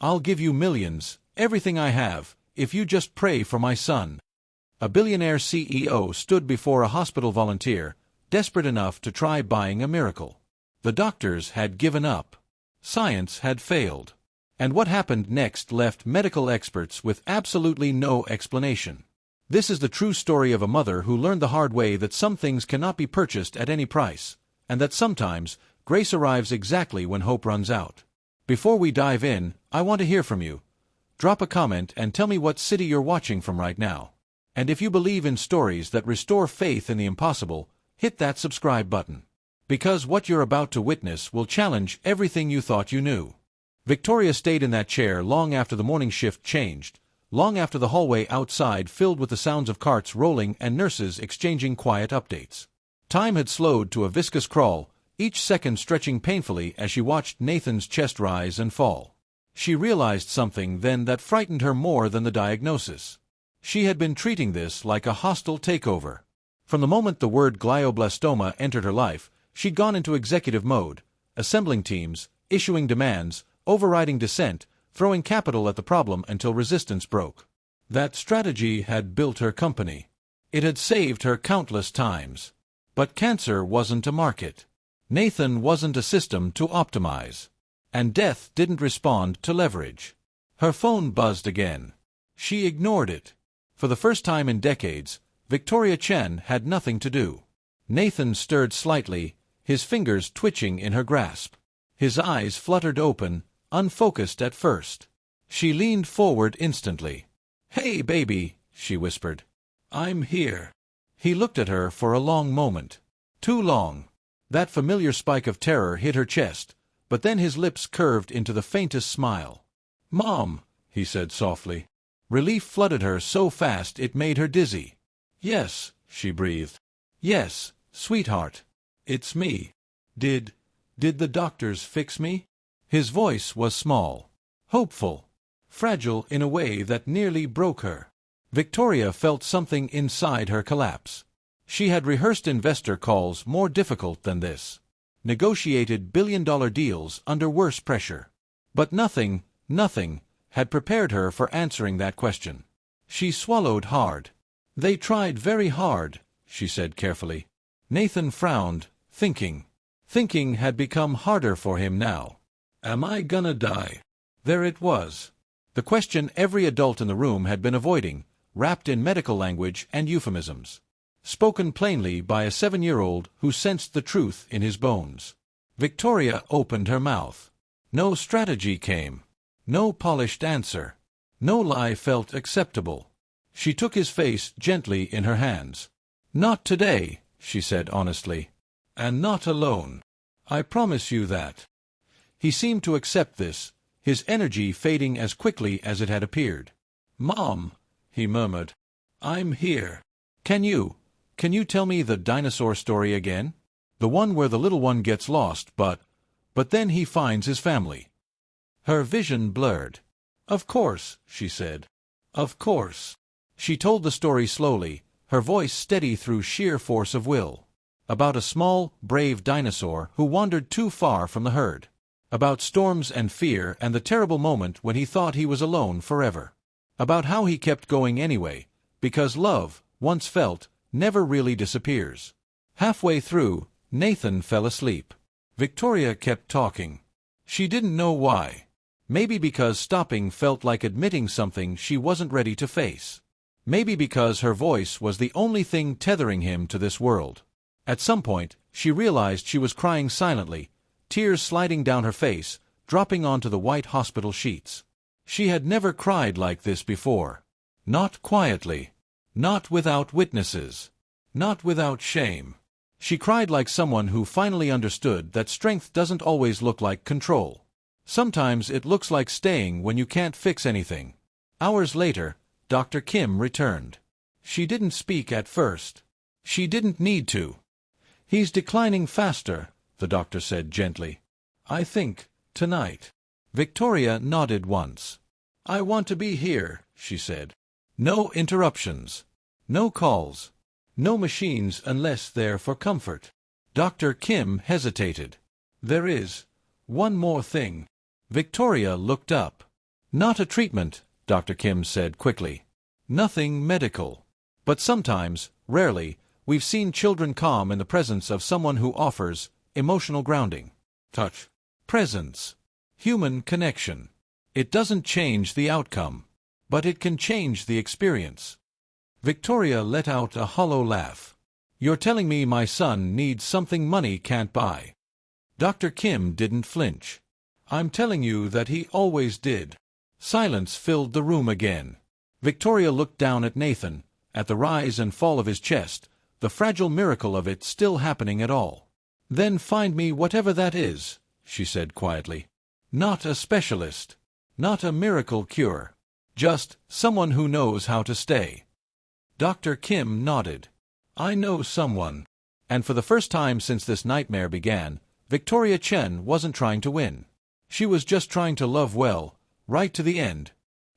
I'll give you millions, everything I have, if you just pray for my son." A billionaire CEO stood before a hospital volunteer, desperate enough to try buying a miracle. The doctors had given up. Science had failed. And what happened next left medical experts with absolutely no explanation. This is the true story of a mother who learned the hard way that some things cannot be purchased at any price, and that sometimes grace arrives exactly when hope runs out. Before we dive in, I want to hear from you. Drop a comment and tell me what city you're watching from right now. And if you believe in stories that restore faith in the impossible, hit that subscribe button. Because what you're about to witness will challenge everything you thought you knew. Victoria stayed in that chair long after the morning shift changed, long after the hallway outside filled with the sounds of carts rolling and nurses exchanging quiet updates. Time had slowed to a viscous crawl, each second stretching painfully as she watched Nathan's chest rise and fall. She realized something then that frightened her more than the diagnosis. She had been treating this like a hostile takeover. From the moment the word glioblastoma entered her life, she'd gone into executive mode, assembling teams, issuing demands, overriding dissent, throwing capital at the problem until resistance broke. That strategy had built her company. It had saved her countless times. But cancer wasn't a market. Nathan wasn't a system to optimize. And death didn't respond to leverage. Her phone buzzed again. She ignored it. For the first time in decades, Victoria Chen had nothing to do. Nathan stirred slightly, his fingers twitching in her grasp. His eyes fluttered open, unfocused at first. She leaned forward instantly. "Hey, baby," she whispered. "I'm here." He looked at her for a long moment. Too long. That familiar spike of terror hit her chest, but then his lips curved into the faintest smile. "Mom," he said softly. Relief flooded her so fast it made her dizzy. "Yes," she breathed. "Yes, sweetheart. It's me. Did the doctors fix me?" His voice was small, hopeful, fragile in a way that nearly broke her. Victoria felt something inside her collapse. She had rehearsed investor calls more difficult than this. Negotiated billion-dollar deals under worse pressure. But nothing had prepared her for answering that question. She swallowed hard. "They tried very hard," she said carefully. Nathan frowned, thinking. Thinking had become harder for him now. "Am I gonna die?" There it was. The question every adult in the room had been avoiding, wrapped in medical language and euphemisms. Spoken plainly by a 7-year-old who sensed the truth in his bones. Victoria opened her mouth. No strategy came. No polished answer. No lie felt acceptable. She took his face gently in her hands. "Not today," she said honestly. "And not alone. I promise you that." He seemed to accept this, his energy fading as quickly as it had appeared. "Mom," he murmured. "I'm here. Can you tell me the dinosaur story again? The one where the little one gets lost, but then he finds his family." Her vision blurred. "Of course," she said. "Of course." She told the story slowly, her voice steady through sheer force of will. About a small, brave dinosaur who wandered too far from the herd. About storms and fear and the terrible moment when he thought he was alone forever. About how he kept going anyway, because love, once felt, never really disappears. Halfway through, Nathan fell asleep. Victoria kept talking. She didn't know why. Maybe because stopping felt like admitting something she wasn't ready to face. Maybe because her voice was the only thing tethering him to this world. At some point, she realized she was crying silently, tears sliding down her face, dropping onto the white hospital sheets. She had never cried like this before. Not quietly. Not without witnesses. Not without shame. She cried like someone who finally understood that strength doesn't always look like control. Sometimes it looks like staying when you can't fix anything. Hours later, Dr. Kim returned. She didn't speak at first. She didn't need to. "He's declining faster," the doctor said gently. "I think, tonight." Victoria nodded once. "I want to be here," she said. "No interruptions. No calls. No machines unless they're for comfort." Dr. Kim hesitated. "There is one more thing." Victoria looked up. Not a treatment, Dr. Kim said quickly. Nothing medical. But sometimes, rarely, we've seen children calm in the presence of someone who offers emotional grounding. Touch. Presence. Human connection. It doesn't change the outcome, but it can change the experience. Victoria let out a hollow laugh. You're telling me my son needs something money can't buy? Dr. Kim didn't flinch. I'm telling you that he always did. Silence filled the room again. Victoria looked down at Nathan, at the rise and fall of his chest, the fragile miracle of it still happening at all. Then find me whatever that is, she said quietly. Not a specialist. Not a miracle cure. Just someone who knows how to stay. Dr. Kim nodded. I know someone. And for the first time since this nightmare began, Victoria Chen wasn't trying to win. She was just trying to love well, right to the end.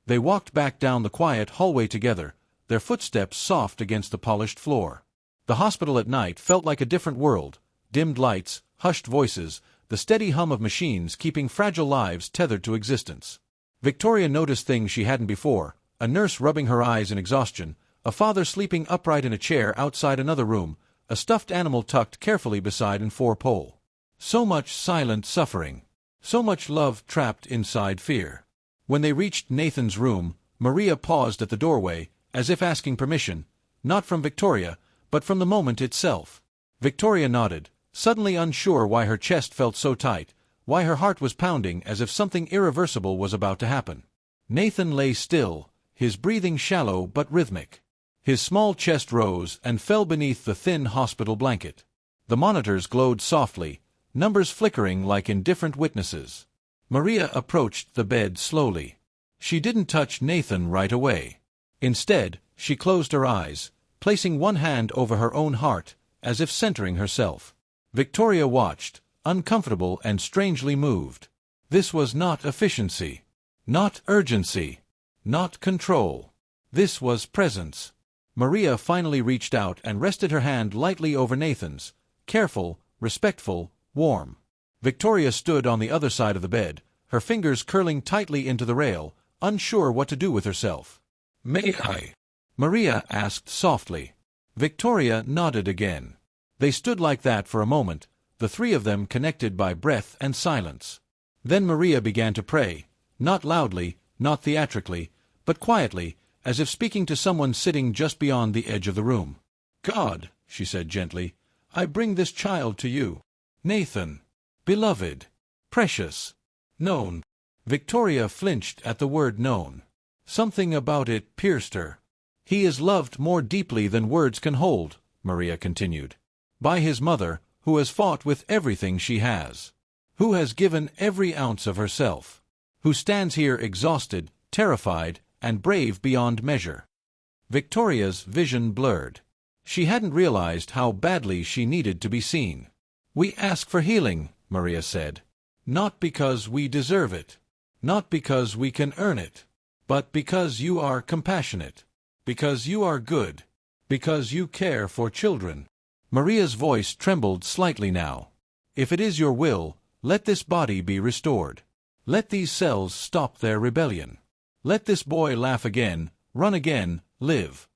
They walked back down the quiet hallway together, their footsteps soft against the polished floor. The hospital at night felt like a different world. Dimmed lights, hushed voices, the steady hum of machines keeping fragile lives tethered to existence. Victoria noticed things she hadn't before, a nurse rubbing her eyes in exhaustion, a father sleeping upright in a chair outside another room, a stuffed animal tucked carefully beside an 4-pole. So much silent suffering. So much love trapped inside fear. When they reached Nathan's room, Maria paused at the doorway, as if asking permission, not from Victoria, but from the moment itself. Victoria nodded, suddenly unsure why her chest felt so tight, why her heart was pounding as if something irreversible was about to happen. Nathan lay still, his breathing shallow but rhythmic. His small chest rose and fell beneath the thin hospital blanket. The monitors glowed softly, numbers flickering like indifferent witnesses. Maria approached the bed slowly. She didn't touch Nathan right away. Instead, she closed her eyes, placing one hand over her own heart, as if centering herself. Victoria watched, uncomfortable and strangely moved. This was not efficiency. Not urgency. Not control. This was presence. Maria finally reached out and rested her hand lightly over Nathan's, careful, respectful, warm. Victoria stood on the other side of the bed, her fingers curling tightly into the rail, unsure what to do with herself. May I? Maria asked softly. Victoria nodded again. They stood like that for a moment, the three of them connected by breath and silence. Then Maria began to pray, not loudly, not theatrically, but quietly, as if speaking to someone sitting just beyond the edge of the room. God, she said gently, I bring this child to you. Nathan. Beloved. Precious. Known. Victoria flinched at the word known. Something about it pierced her. He is loved more deeply than words can hold, Maria continued. By his mother, who has fought with everything she has. Who has given every ounce of herself. Who stands here exhausted, terrified, and brave beyond measure. Victoria's vision blurred. She hadn't realized how badly she needed to be seen. We ask for healing, Maria said. Not because we deserve it. Not because we can earn it. But because you are compassionate. Because you are good. Because you care for children. Maria's voice trembled slightly now. If it is your will, let this body be restored. Let these cells stop their rebellion. Let this boy laugh again, run again, live.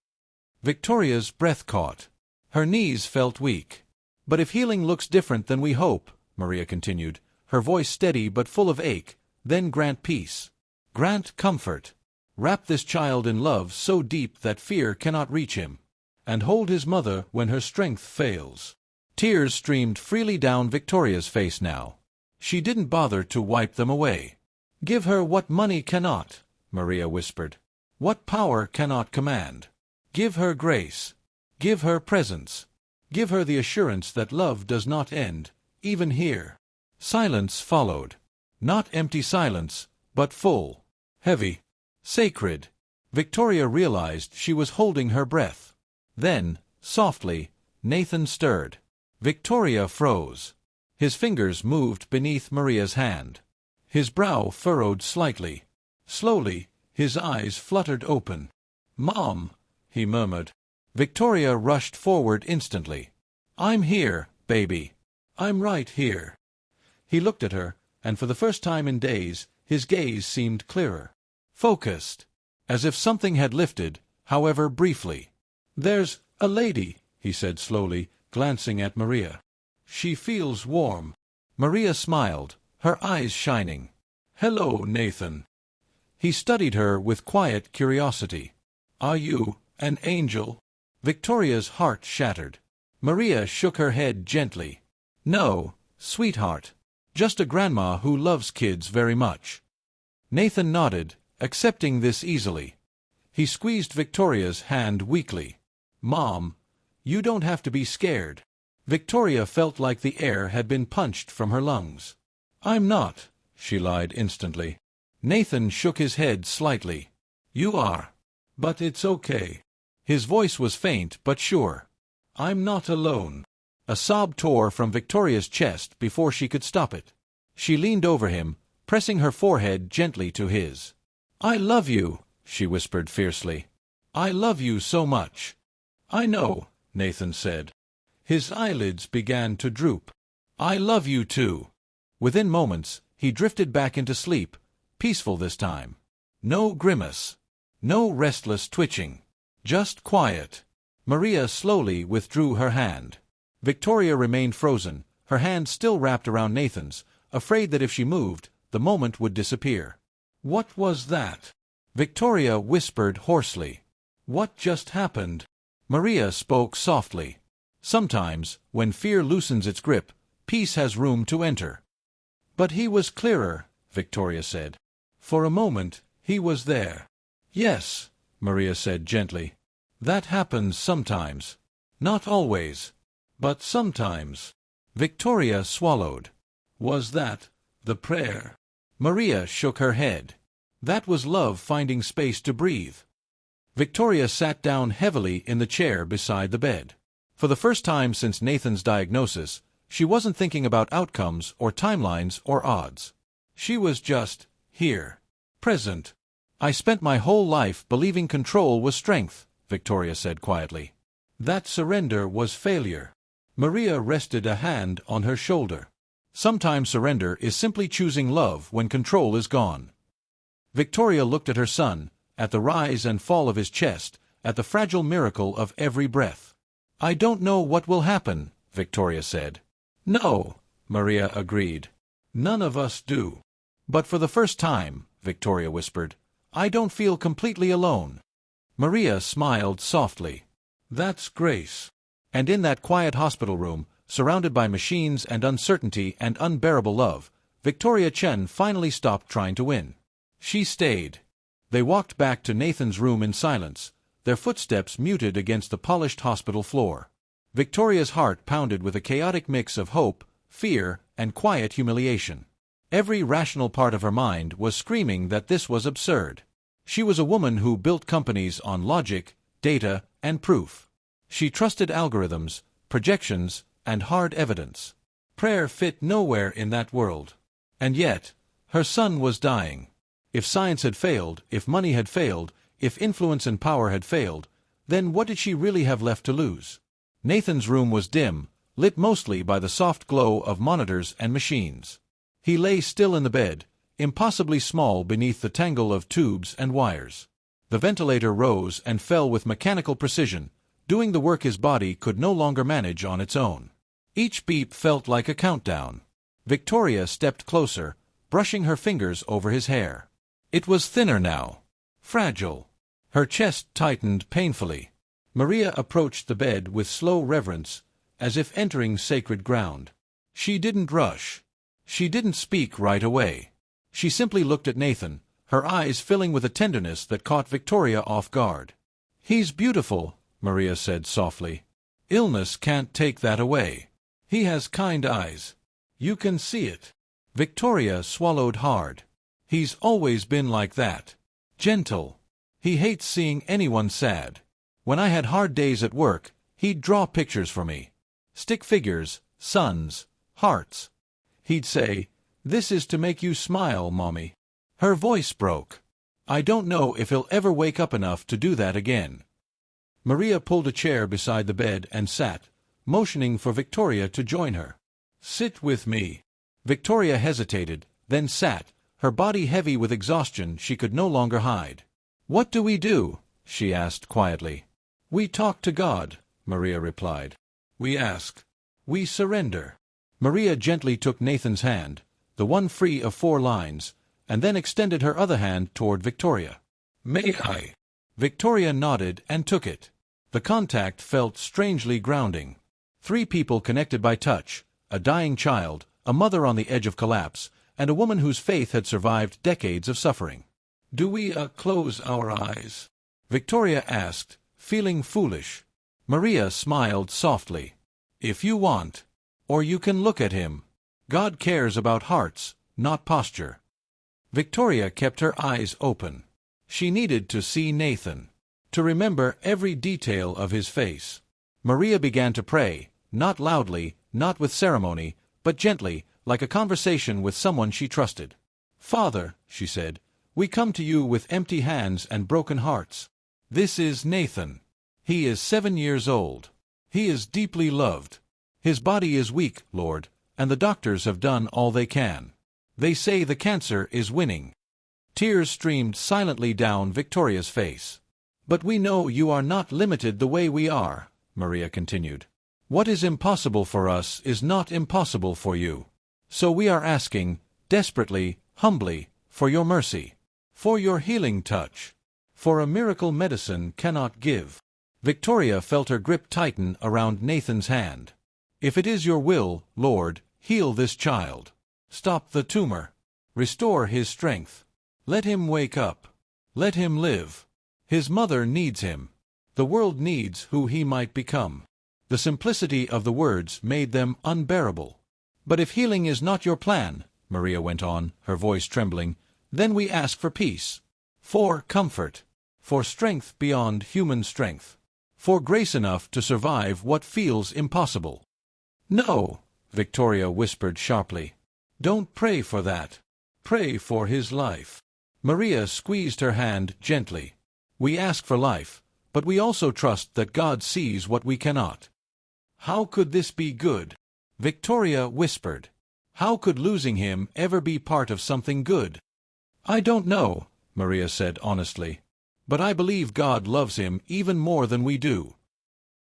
Victoria's breath caught. Her knees felt weak. But if healing looks different than we hope, Maria continued, her voice steady but full of ache, then grant peace. Grant comfort. Wrap this child in love so deep that fear cannot reach him. And hold his mother when her strength fails. Tears streamed freely down Victoria's face now. She didn't bother to wipe them away. Give her what money cannot, Maria whispered. What power cannot command. Give her grace. Give her presence. Give her the assurance that love does not end, even here. Silence followed. Not empty silence, but full, heavy, sacred. Victoria realized she was holding her breath. Then, softly, Nathan stirred. Victoria froze. His fingers moved beneath Maria's hand. His brow furrowed slightly. Slowly, his eyes fluttered open. Mom, he murmured. Victoria rushed forward instantly. I'm here, baby. I'm right here. He looked at her, and for the first time in days, his gaze seemed clearer. focused, as if something had lifted, however briefly. "There's a lady," he said slowly, glancing at Maria. "She feels warm." Maria smiled, her eyes shining. "Hello, Nathan." He studied her with quiet curiosity. "Are you an angel?" Victoria's heart shattered. Maria shook her head gently. "No, sweetheart. Just a grandma who loves kids very much." Nathan nodded, accepting this easily. He squeezed Victoria's hand weakly. "Mom, you don't have to be scared." Victoria felt like the air had been punched from her lungs. "I'm not," she lied instantly. Nathan shook his head slightly. "You are. But it's okay." His voice was faint but sure. "I'm not alone." A sob tore from Victoria's chest before she could stop it. She leaned over him, pressing her forehead gently to his. "I love you," she whispered fiercely. "I love you so much." "I know," Nathan said. His eyelids began to droop. "I love you too." Within moments, he drifted back into sleep, peaceful this time. No grimace. No restless twitching. Just quiet. Maria slowly withdrew her hand. Victoria remained frozen, her hand still wrapped around Nathan's, afraid that if she moved, the moment would disappear. "What was that?" Victoria whispered hoarsely. "What just happened?" Maria spoke softly. "Sometimes, when fear loosens its grip, peace has room to enter." "But he was clearer," Victoria said. "For a moment, he was there." "Yes," Maria said gently. "That happens sometimes. Not always. But sometimes." Victoria swallowed. "Was that the prayer?" Maria shook her head. "That was love finding space to breathe." Victoria sat down heavily in the chair beside the bed. For the first time since Nathan's diagnosis, she wasn't thinking about outcomes or timelines or odds. She was just here. Present. "I spent my whole life believing control was strength," Victoria said quietly. "That surrender was failure." Maria rested a hand on her shoulder. "Sometimes surrender is simply choosing love when control is gone." Victoria looked at her son, at the rise and fall of his chest, at the fragile miracle of every breath. "I don't know what will happen," Victoria said. "No," Maria agreed. "None of us do." "But for the first time," Victoria whispered, "I don't feel completely alone." Maria smiled softly. "That's grace." And in that quiet hospital room, surrounded by machines and uncertainty and unbearable love, Victoria Chen finally stopped trying to win. She stayed. They walked back to Nathan's room in silence, their footsteps muted against the polished hospital floor. Victoria's heart pounded with a chaotic mix of hope, fear, and quiet humiliation. Every rational part of her mind was screaming that this was absurd. She was a woman who built companies on logic, data, and proof. She trusted algorithms, projections, and hard evidence. Prayer fit nowhere in that world. And yet, her son was dying. If science had failed, if money had failed, if influence and power had failed, then what did she really have left to lose? Nathan's room was dim, lit mostly by the soft glow of monitors and machines. He lay still in the bed, impossibly small beneath the tangle of tubes and wires. The ventilator rose and fell with mechanical precision, doing the work his body could no longer manage on its own. Each beep felt like a countdown. Victoria stepped closer, brushing her fingers over his hair. It was thinner now. Fragile. Her chest tightened painfully. Maria approached the bed with slow reverence, as if entering sacred ground. She didn't rush. She didn't speak right away. She simply looked at Nathan, her eyes filling with a tenderness that caught Victoria off guard. "He's beautiful," Maria said softly. "Illness can't take that away. He has kind eyes. You can see it." Victoria swallowed hard. "He's always been like that. Gentle. He hates seeing anyone sad. When I had hard days at work, he'd draw pictures for me. Stick figures, suns, hearts. He'd say, 'This is to make you smile, Mommy.'" Her voice broke. "I don't know if he'll ever wake up enough to do that again." Maria pulled a chair beside the bed and sat, motioning for Victoria to join her. "Sit with me." Victoria hesitated, then sat, her body heavy with exhaustion she could no longer hide. "What do we do?" she asked quietly. "We talk to God," Maria replied. "We ask. We surrender." Maria gently took Nathan's hand, the one free of 4 lines, and then extended her other hand toward Victoria. "May I?" Victoria nodded and took it. The contact felt strangely grounding. 3 people connected by touch, a dying child, a mother on the edge of collapse, and a woman whose faith had survived decades of suffering. "Do we close our eyes?" Victoria asked, feeling foolish. Maria smiled softly. "If you want. Or you can look at him. God cares about hearts, not posture." Victoria kept her eyes open. She needed to see Nathan, to remember every detail of his face. Maria began to pray, not loudly, not with ceremony, but gently, like a conversation with someone she trusted. "Father," she said, "we come to you with empty hands and broken hearts. This is Nathan. He is 7 years old. He is deeply loved. His body is weak, Lord, and the doctors have done all they can. They say the cancer is winning." Tears streamed silently down Victoria's face. "But we know you are not limited the way we are," Maria continued. "What is impossible for us is not impossible for you. So we are asking, desperately, humbly, for your mercy, for your healing touch, for a miracle medicine cannot give." Victoria felt her grip tighten around Nathan's hand. "If it is your will, Lord, heal this child. Stop the tumor. Restore his strength. Let him wake up. Let him live. His mother needs him. The world needs who he might become." The simplicity of the words made them unbearable. "But if healing is not your plan," Maria went on, her voice trembling, "then we ask for peace, for comfort, for strength beyond human strength, for grace enough to survive what feels impossible." "No," Victoria whispered sharply. "Don't pray for that. Pray for his life." Maria squeezed her hand gently. "We ask for life, but we also trust that God sees what we cannot." "How could this be good?" Victoria whispered. "How could losing him ever be part of something good?" "I don't know," Maria said honestly. "But I believe God loves him even more than we do."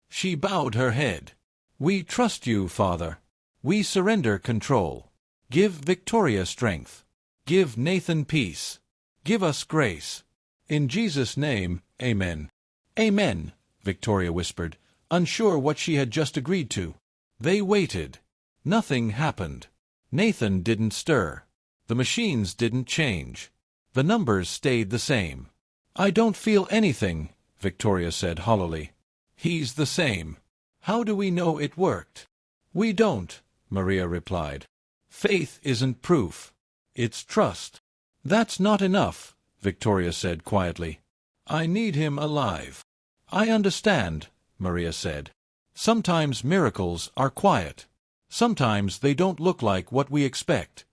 She bowed her head. "We trust you, Father. We surrender control. Give Victoria strength. Give Nathan peace. Give us grace. In Jesus' name, amen." "Amen," Victoria whispered, unsure what she had just agreed to. They waited. Nothing happened. Nathan didn't stir. The machines didn't change. The numbers stayed the same. "I don't feel anything," Victoria said hollowly. "He's the same. How do we know it worked?" "We don't," Maria replied. "Faith isn't proof. It's trust." "That's not enough," Victoria said quietly. "I need him alive." "I understand," Maria said. "Sometimes miracles are quiet. Sometimes they don't look like what we expect."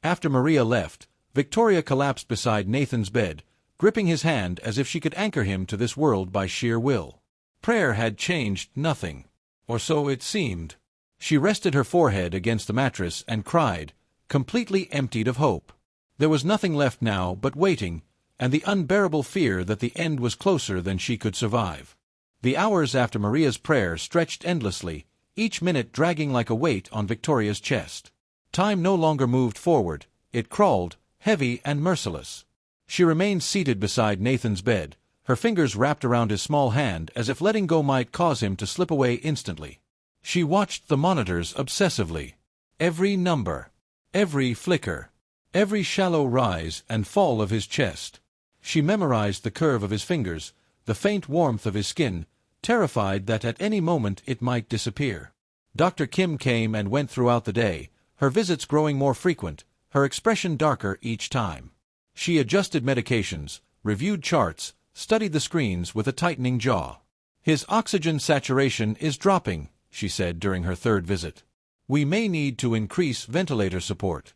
After Maria left, Victoria collapsed beside Nathan's bed, gripping his hand as if she could anchor him to this world by sheer will. Prayer had changed nothing, or so it seemed. She rested her forehead against the mattress and cried, completely emptied of hope. There was nothing left now but waiting, and the unbearable fear that the end was closer than she could survive. The hours after Maria's prayer stretched endlessly, each minute dragging like a weight on Victoria's chest. Time no longer moved forward, it crawled, heavy and merciless. She remained seated beside Nathan's bed, her fingers wrapped around his small hand as if letting go might cause him to slip away instantly. She watched the monitors obsessively. Every number, every flicker, every shallow rise and fall of his chest. She memorized the curve of his fingers, the faint warmth of his skin, terrified that at any moment it might disappear. Dr. Kim came and went throughout the day, her visits growing more frequent, her expression darker each time. She adjusted medications, reviewed charts, studied the screens with a tightening jaw. "His oxygen saturation is dropping," she said during her 3rd visit. "We may need to increase ventilator support."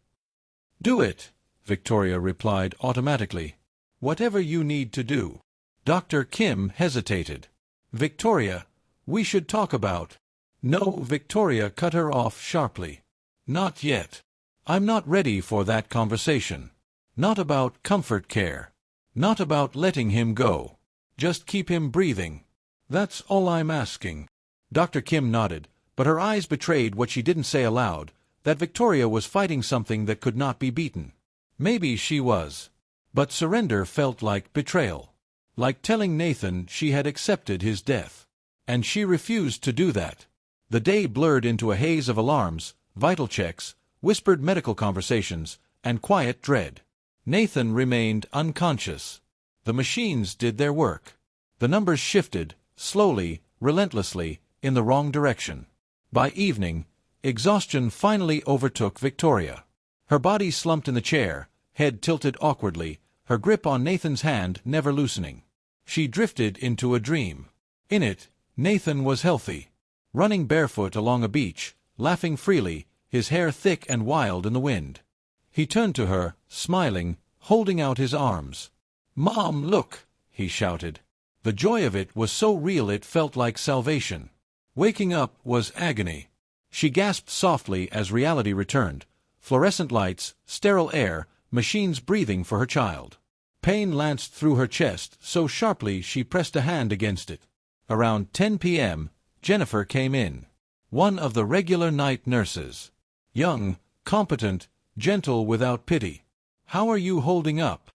"Do it," Victoria replied automatically. "Whatever you need to do." Dr. Kim hesitated. "Victoria, we should talk about—" "No," Victoria cut her off sharply. "Not yet. I'm not ready for that conversation. Not about comfort care. Not about letting him go. Just keep him breathing. That's all I'm asking. Dr. Kim nodded, but her eyes betrayed what she didn't say aloud, that Victoria was fighting something that could not be beaten. Maybe she was. But surrender felt like betrayal. Like telling Nathan she had accepted his death. And she refused to do that. The day blurred into a haze of alarms, vital checks, whispered medical conversations, and quiet dread. Nathan remained unconscious. The machines did their work. The numbers shifted, slowly, relentlessly, in the wrong direction. By evening, exhaustion finally overtook Victoria. Her body slumped in the chair, head tilted awkwardly, her grip on Nathan's hand never loosening. She drifted into a dream. In it, Nathan was healthy, running barefoot along a beach, laughing freely, his hair thick and wild in the wind. He turned to her, smiling, holding out his arms. "Mom, look!" he shouted. The joy of it was so real it felt like salvation. Waking up was agony. She gasped softly as reality returned. Fluorescent lights, sterile air, machines breathing for her child. Pain lanced through her chest so sharply she pressed a hand against it. Around 10 p.m., Jennifer came in. One of the regular night nurses. Young, competent, gentle without pity. "How are you holding up?"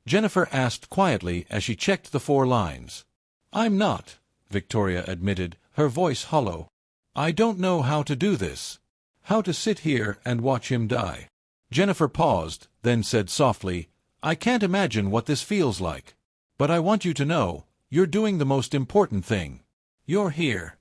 Jennifer asked quietly as she checked the 4 lines. "I'm not," Victoria admitted, her voice hollow. "I don't know how to do this. How to sit here and watch him die." Jennifer paused, then said softly, "I can't imagine what this feels like. But I want you to know, you're doing the most important thing. You're here.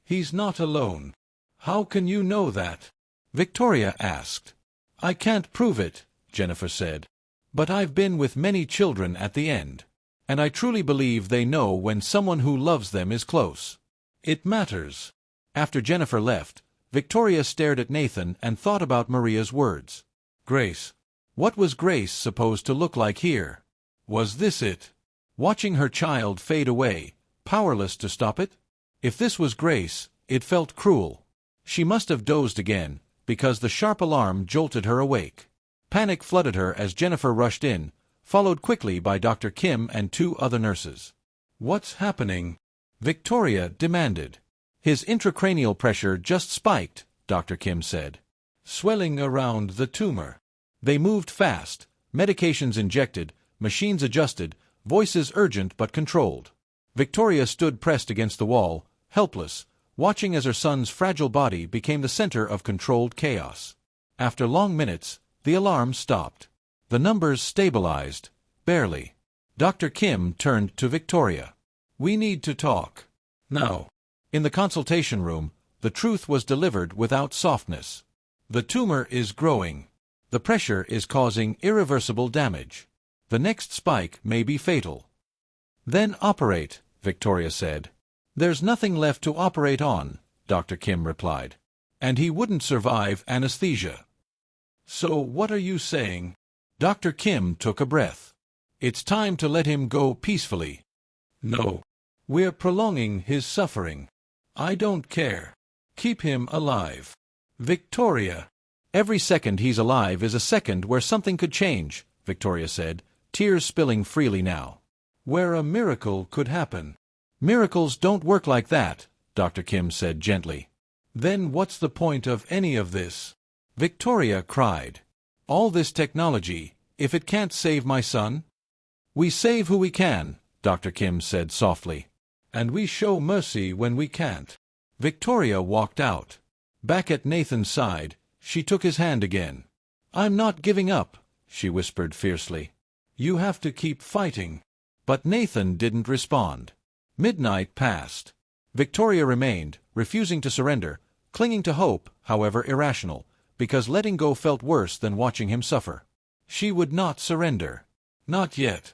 He's not alone." "How can you know that?" Victoria asked. "I can't prove it," Jennifer said. "But I've been with many children at the end. And I truly believe they know when someone who loves them is close. It matters." After Jennifer left, Victoria stared at Nathan and thought about Maria's words. Grace. What was Grace supposed to look like here? Was this it? Watching her child fade away, powerless to stop it? If this was Grace, it felt cruel. She must have dozed again, because the sharp alarm jolted her awake. Panic flooded her as Jennifer rushed in, followed quickly by Dr. Kim and 2 other nurses. "What's happening?" Victoria demanded. "His intracranial pressure just spiked," Dr. Kim said. "Swelling around the tumor." They moved fast, medications injected, machines adjusted, voices urgent but controlled. Victoria stood pressed against the wall, helpless, watching as her son's fragile body became the center of controlled chaos. After long minutes, the alarm stopped. The numbers stabilized, barely. Dr. Kim turned to Victoria. "We need to talk. Now." In the consultation room, the truth was delivered without softness. "The tumor is growing. The pressure is causing irreversible damage. The next spike may be fatal." "Then operate," Victoria said. "There's nothing left to operate on," Dr. Kim replied. "And he wouldn't survive anesthesia." "So what are you saying?" Dr. Kim took a breath. "It's time to let him go peacefully." "No. We're prolonging his suffering. I don't care. Keep him alive." "Victoria." "Every second he's alive is a second where something could change," Victoria said, tears spilling freely now. "Where a miracle could happen." "Miracles don't work like that," Dr. Kim said gently. "Then what's the point of any of this?" Victoria cried. "All this technology, if it can't save my son?" "We save who we can," Dr. Kim said softly. "And we show mercy when we can't." Victoria walked out. Back at Nathan's side, she took his hand again. "I'm not giving up," she whispered fiercely. "You have to keep fighting." But Nathan didn't respond. Midnight passed. Victoria remained, refusing to surrender, clinging to hope, however irrational, because letting go felt worse than watching him suffer. She would not surrender. Not yet.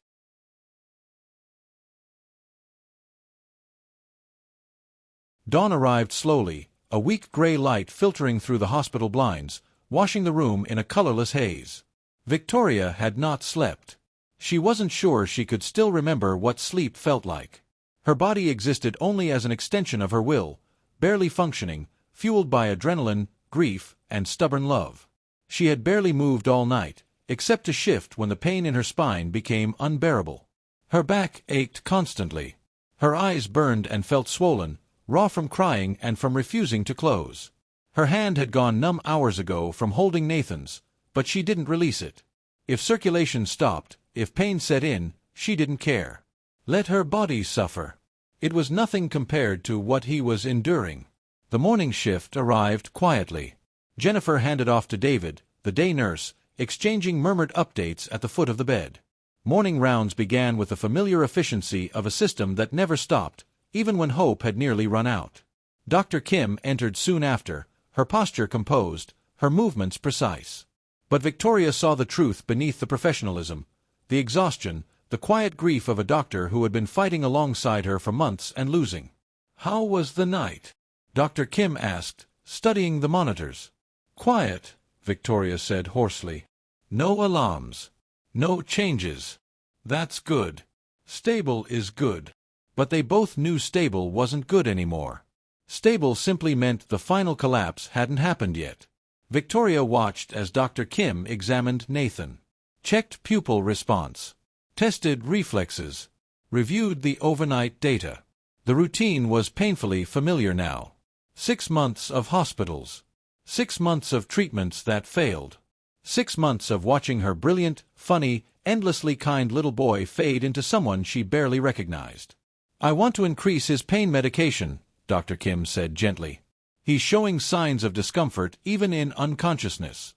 Dawn arrived slowly, a weak gray light filtering through the hospital blinds, washing the room in a colorless haze. Victoria had not slept. She wasn't sure she could still remember what sleep felt like. Her body existed only as an extension of her will, barely functioning, fueled by adrenaline, grief, and stubborn love. She had barely moved all night, except to shift when the pain in her spine became unbearable. Her back ached constantly. Her eyes burned and felt swollen, raw from crying and from refusing to close. Her hand had gone numb hours ago from holding Nathan's, but she didn't release it. If circulation stopped, if pain set in, she didn't care. Let her body suffer. It was nothing compared to what he was enduring. The morning shift arrived quietly. Jennifer handed off to David, the day nurse, exchanging murmured updates at the foot of the bed. Morning rounds began with the familiar efficiency of a system that never stopped, even when hope had nearly run out. Dr. Kim entered soon after, her posture composed, her movements precise. But Victoria saw the truth beneath the professionalism, the exhaustion, the quiet grief of a doctor who had been fighting alongside her for months and losing. "How was the night?" Dr. Kim asked, studying the monitors. "Quiet," Victoria said hoarsely. "No alarms. No changes. That's good. Stable is good." But they both knew stable wasn't good anymore. Stable simply meant the final collapse hadn't happened yet. Victoria watched as Dr. Kim examined Nathan. Checked pupil response. Tested reflexes. Reviewed the overnight data. The routine was painfully familiar now. 6 months of hospitals. 6 months of treatments that failed. 6 months of watching her brilliant, funny, endlessly kind little boy fade into someone she barely recognized. "I want to increase his pain medication," Dr. Kim said gently. "He's showing signs of discomfort even in unconsciousness."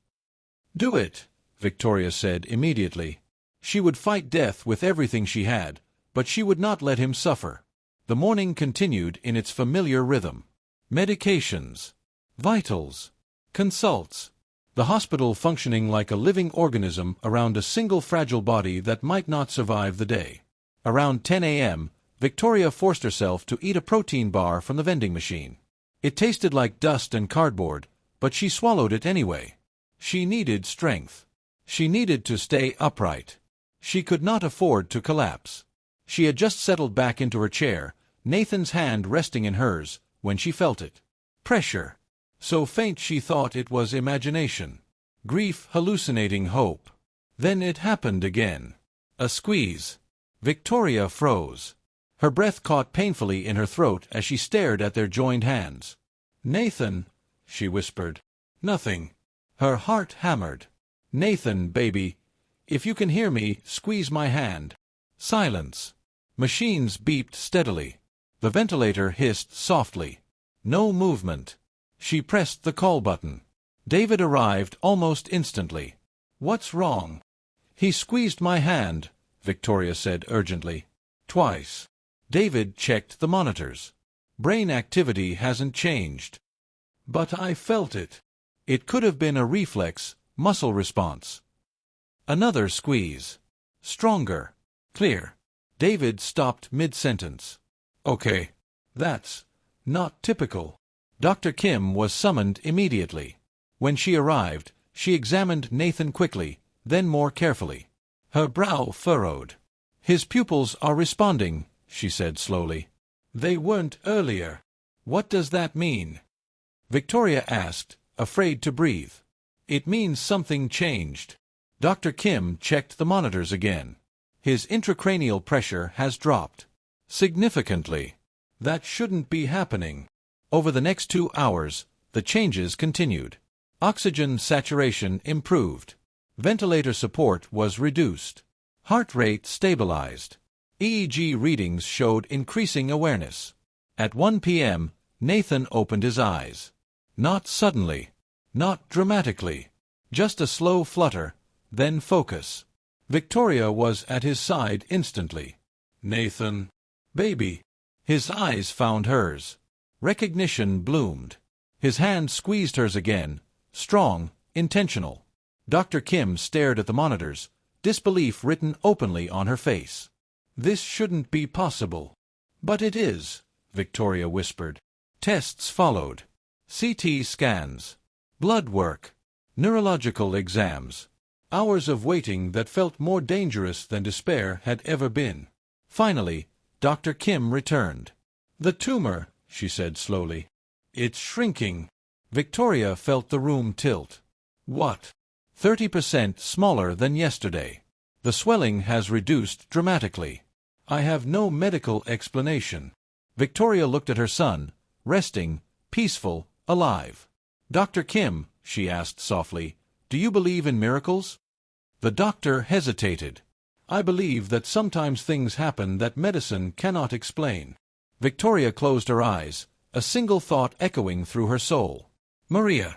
"Do it," Victoria said immediately. She would fight death with everything she had, but she would not let him suffer. The morning continued in its familiar rhythm. Medications. Vitals. Consults. The hospital functioning like a living organism around a single fragile body that might not survive the day. Around 10 a.m., Victoria forced herself to eat a protein bar from the vending machine. It tasted like dust and cardboard, but she swallowed it anyway. She needed strength. She needed to stay upright. She could not afford to collapse. She had just settled back into her chair, Nathan's hand resting in hers, when she felt it. Pressure. So faint she thought it was imagination. Grief hallucinating hope. Then it happened again. A squeeze. Victoria froze. Her breath caught painfully in her throat as she stared at their joined hands. "Nathan," she whispered. "Nothing." Her heart hammered. "Nathan, baby. If you can hear me, squeeze my hand." Silence. Machines beeped steadily. The ventilator hissed softly. No movement. She pressed the call button. David arrived almost instantly. "What's wrong?" "He squeezed my hand," Victoria said urgently. "Twice." David checked the monitors. "Brain activity hasn't changed." "But I felt it." It could have been a reflex, muscle response. Another squeeze. Stronger. Clear. David stopped mid-sentence. "Okay. That's not typical." Dr. Kim was summoned immediately. When she arrived, she examined Nathan quickly, then more carefully. Her brow furrowed. "His pupils are responding," she said slowly. "They weren't earlier." "What does that mean?" Victoria asked, afraid to breathe. "It means something changed." Dr. Kim checked the monitors again. "His intracranial pressure has dropped. Significantly. That shouldn't be happening." Over the next 2 hours, the changes continued. Oxygen saturation improved. Ventilator support was reduced. Heart rate stabilized. EEG readings showed increasing awareness. At 1 p.m., Nathan opened his eyes. Not suddenly. Not dramatically. Just a slow flutter, then focus. Victoria was at his side instantly. "Nathan. Baby." His eyes found hers. Recognition bloomed. His hand squeezed hers again, strong, intentional. Dr. Kim stared at the monitors, disbelief written openly on her face. "This shouldn't be possible." "But it is," Victoria whispered. Tests followed. CT scans. Blood work. Neurological exams. Hours of waiting that felt more dangerous than despair had ever been. Finally, Dr. Kim returned. "The tumor," she said slowly. "It's shrinking." Victoria felt the room tilt. "What?" 30% smaller than yesterday. The swelling has reduced dramatically. I have no medical explanation. Victoria looked at her son, resting, peaceful, alive. Dr. Kim, she asked softly, do you believe in miracles? The doctor hesitated. I believe that sometimes things happen that medicine cannot explain. Victoria closed her eyes, a single thought echoing through her soul. Maria.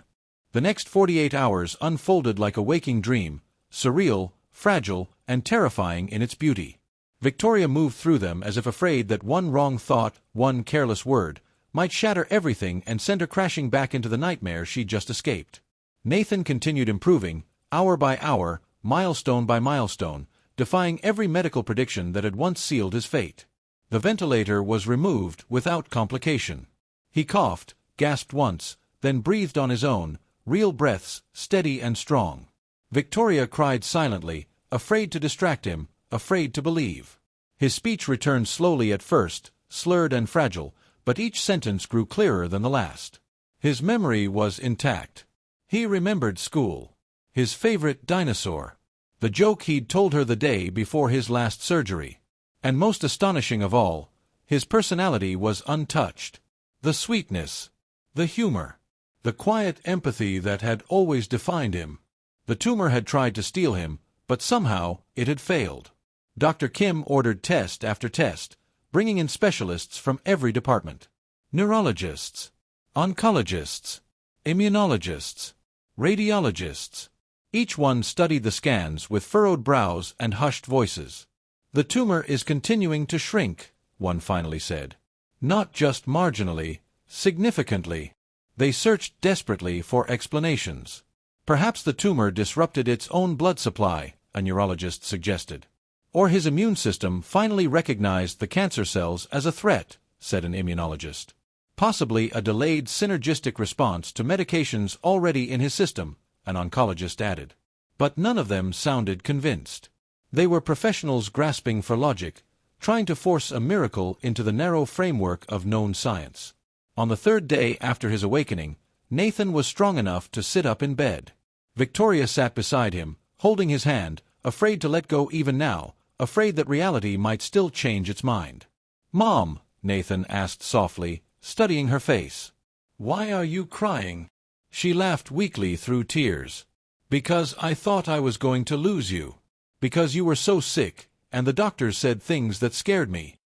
The next 48 hours unfolded like a waking dream, surreal, fragile, and terrifying in its beauty. Victoria moved through them as if afraid that one wrong thought, one careless word, might shatter everything and send her crashing back into the nightmare she'd just escaped. Nathan continued improving, hour by hour, milestone by milestone, defying every medical prediction that had once sealed his fate. The ventilator was removed without complication. He coughed, gasped once, then breathed on his own, real breaths, steady and strong. Victoria cried silently, afraid to distract him, afraid to believe. His speech returned slowly at first, slurred and fragile, but each sentence grew clearer than the last. His memory was intact. He remembered school. His favorite dinosaur. The joke he'd told her the day before his last surgery. And most astonishing of all, his personality was untouched. The sweetness. The humor. The quiet empathy that had always defined him. The tumor had tried to steal him, but somehow it had failed. Dr. Kim ordered test after test, bringing in specialists from every department. Neurologists, oncologists, immunologists, radiologists. Each one studied the scans with furrowed brows and hushed voices. The tumor is continuing to shrink, one finally said. Not just marginally, significantly. They searched desperately for explanations. Perhaps the tumor disrupted its own blood supply, a neurologist suggested. Or his immune system finally recognized the cancer cells as a threat, said an immunologist. Possibly a delayed synergistic response to medications already in his system, an oncologist added. But none of them sounded convinced. They were professionals grasping for logic, trying to force a miracle into the narrow framework of known science. On the third day after his awakening, Nathan was strong enough to sit up in bed. Victoria sat beside him, holding his hand, afraid to let go even now, afraid that reality might still change its mind. "Mom," Nathan asked softly, studying her face. "Why are you crying?" She laughed weakly through tears. "Because I thought I was going to lose you. Because you were so sick, and the doctors said things that scared me."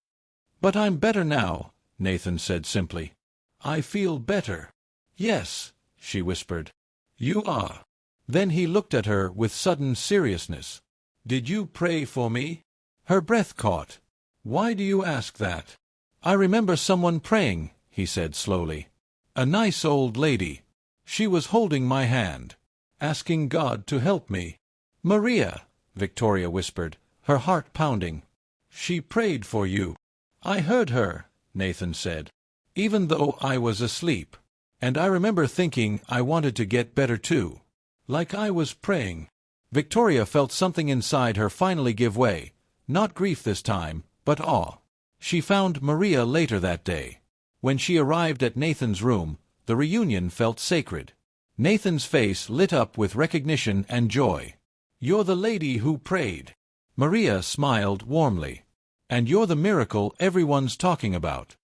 "But I'm better now," Nathan said simply. "I feel better." "Yes," she whispered. "You are." Then he looked at her with sudden seriousness. "Did you pray for me?" Her breath caught. "Why do you ask that?" "I remember someone praying," he said slowly. "A nice old lady. She was holding my hand, asking God to help me." "Maria," Victoria whispered, her heart pounding. "She prayed for you." "I heard her," Nathan said, "even though I was asleep. And I remember thinking I wanted to get better too. Like I was praying." Victoria felt something inside her finally give way, not grief this time, but awe. She found Maria later that day. When she arrived at Nathan's room, the reunion felt sacred. Nathan's face lit up with recognition and joy. "You're the lady who prayed." Maria smiled warmly. "And you're the miracle everyone's talking about."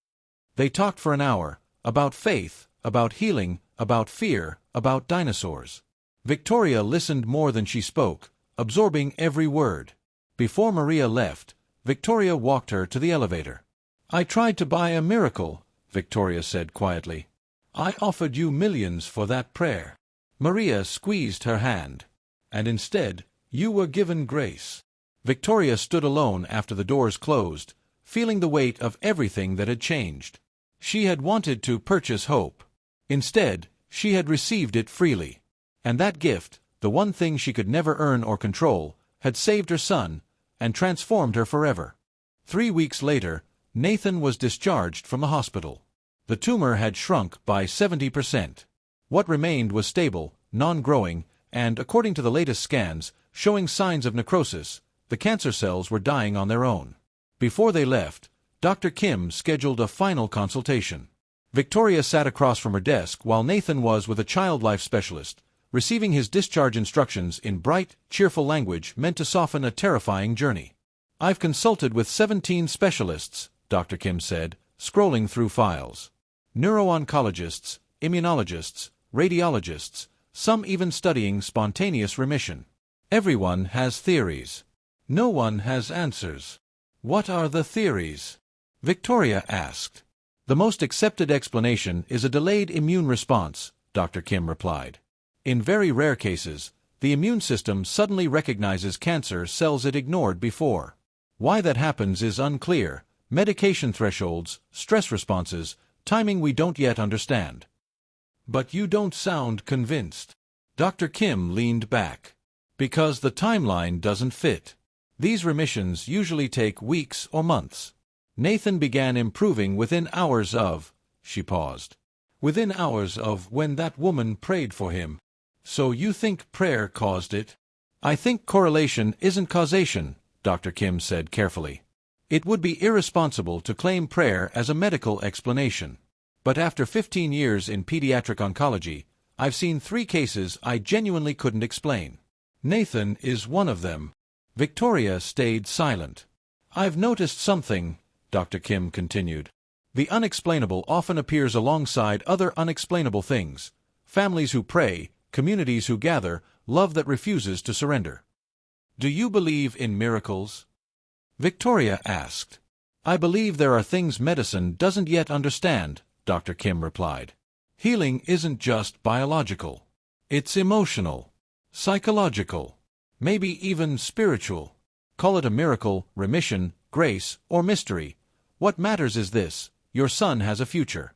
They talked for an hour, about faith, about healing, about fear, about dinosaurs. Victoria listened more than she spoke, absorbing every word. Before Maria left, Victoria walked her to the elevator. "I tried to buy a miracle," Victoria said quietly. "I offered you millions for that prayer." Maria squeezed her hand. "And instead, you were given grace." Victoria stood alone after the doors closed, feeling the weight of everything that had changed. She had wanted to purchase hope. Instead, she had received it freely. And that gift, the one thing she could never earn or control, had saved her son, and transformed her forever. 3 weeks later, Nathan was discharged from the hospital. The tumor had shrunk by 70%. What remained was stable, non-growing, and, according to the latest scans, showing signs of necrosis. The cancer cells were dying on their own. Before they left, Dr. Kim scheduled a final consultation. Victoria sat across from her desk while Nathan was with a child life specialist, Receiving his discharge instructions in bright, cheerful language meant to soften a terrifying journey. "I've consulted with 17 specialists," Dr. Kim said, scrolling through files. "Neuro-oncologists, immunologists, radiologists, some even studying spontaneous remission. Everyone has theories. No one has answers." "What are the theories?" Victoria asked. "The most accepted explanation is a delayed immune response," Dr. Kim replied. "In very rare cases, the immune system suddenly recognizes cancer cells it ignored before. Why that happens is unclear. Medication thresholds, stress responses, timing we don't yet understand." "But you don't sound convinced." Dr. Kim leaned back. "Because the timeline doesn't fit. These remissions usually take weeks or months. Nathan began improving within hours of—" she paused. "Within hours of when that woman prayed for him. So you think prayer caused it?" "I think correlation isn't causation," Dr. Kim said carefully. "It would be irresponsible to claim prayer as a medical explanation. But after 15 years in pediatric oncology, I've seen 3 cases I genuinely couldn't explain. Nathan is one of them." Victoria stayed silent. "I've noticed something," Dr. Kim continued. "The unexplainable often appears alongside other unexplainable things. Families who pray, communities who gather, love that refuses to surrender." "Do you believe in miracles?" Victoria asked. "I believe there are things medicine doesn't yet understand," Dr. Kim replied. "Healing isn't just biological. It's emotional, psychological, maybe even spiritual. Call it a miracle, remission, grace, or mystery. What matters is this: your son has a future."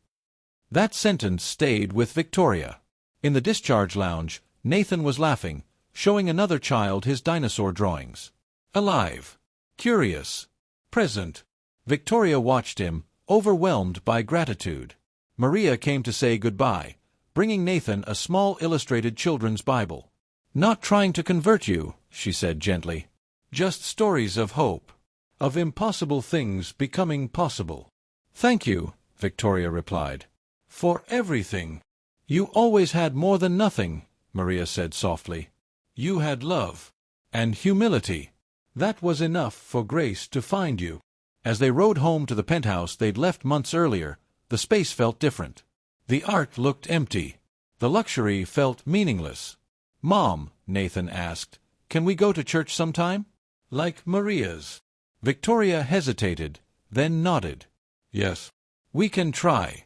That sentence stayed with Victoria. In the discharge lounge, Nathan was laughing, showing another child his dinosaur drawings. Alive, curious, present. Victoria watched him, overwhelmed by gratitude. Maria came to say goodbye, bringing Nathan a small illustrated children's Bible. "Not trying to convert you," she said gently. "Just stories of hope. Of impossible things becoming possible." "Thank you," Victoria replied. "For everything." "You always had more than nothing," Maria said softly. "You had love. And humility. That was enough for grace to find you." As they rode home to the penthouse they'd left months earlier, the space felt different. The art looked empty. The luxury felt meaningless. "Mom," Nathan asked, "can we go to church sometime? Like Maria's?" Victoria hesitated, then nodded. "Yes. We can try."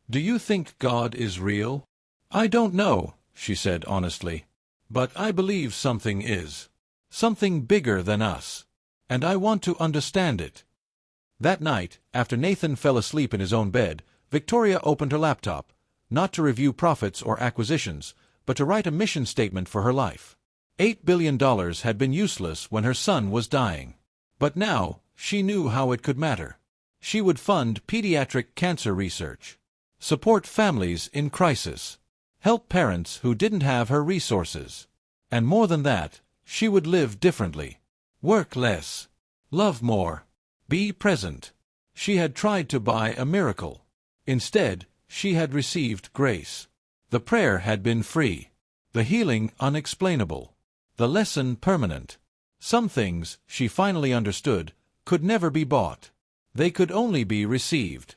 "Do you think God is real?" "I don't know," she said honestly. "But I believe something is. Something bigger than us. And I want to understand it." That night, after Nathan fell asleep in his own bed, Victoria opened her laptop, not to review profits or acquisitions, but to write a mission statement for her life. $8 billion had been useless when her son was dying. But now, she knew how it could matter. She would fund pediatric cancer research, support families in crisis, help parents who didn't have her resources. And more than that, she would live differently. Work less. Love more. Be present. She had tried to buy a miracle. Instead, she had received grace. The prayer had been free. The healing unexplainable. The lesson permanent. Some things, she finally understood, could never be bought. They could only be received.